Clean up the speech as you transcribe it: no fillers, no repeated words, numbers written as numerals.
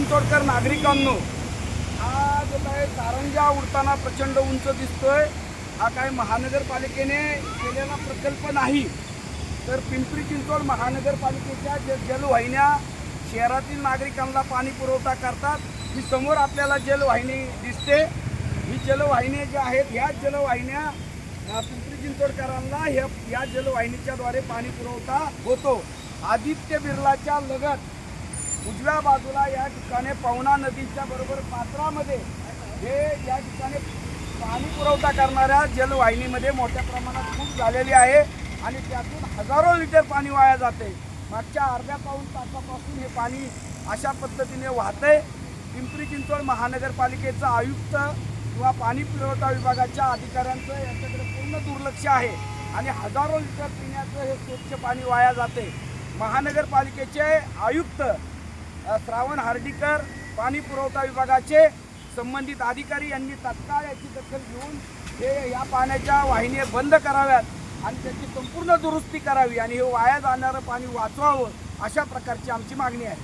चिंचवडकर नागरिकांनो, हा जो काय कारंजा उडताना प्रचंड उंच दिसतोय, हा काय महानगरपालिकेने केलेला प्रकल्प नाही, तर पिंपरी चिंचवड महानगरपालिकेच्या जलवाहिन्या शहरातील नागरिकांना पाणी पुरवठा करतात। ही समोर आपल्याला जलवाहिनी दिसते। ही जलवाहिनी ज्या आहेत, ह्या जलवाहिन्या पिंपरी चिंचवडकरांना या जलवाहिनीच्याद्वारे पाणी पुरवठा होतो। आदित्य बिर्लाच्या लगत उजव्या बाजूला या ठिकाणी पवना नदीच्या बरोबर पात्रामध्ये हे या ठिकाणी पाणी पुरवठा करणाऱ्या जलवाहिनीमध्ये मोठ्या प्रमाणात फूट झालेली आहे आणि त्यातून हजारो लिटर पाणी वाया जाते। मागच्या अर्ध्या पाऊण तासापासून हे पाणी अशा पद्धतीने वाहते। पिंपरी चिंचवड महानगरपालिकेचा आयुक्त किंवा पाणी पुरवठा विभागाच्या अधिकाऱ्यांचं याच्याकडे पूर्ण दुर्लक्ष आहे आणि हजारो लिटर पिण्याचं हे स्वच्छ पाणी वाया जाते। महानगरपालिकेचे आयुक्त श्रावण हार्डीकर, पाणी पुरवठा विभागाचे संबंधित अधिकारी यांनी तत्काळ याची दखल घेऊन हे या पाण्याच्या वाहिनी बंद कराव्यात आणि त्याची संपूर्ण दुरुस्ती करावी आणि हे वाया जाणारं पाणी वाचवावं, अशा प्रकारची आमची मागणी आहे।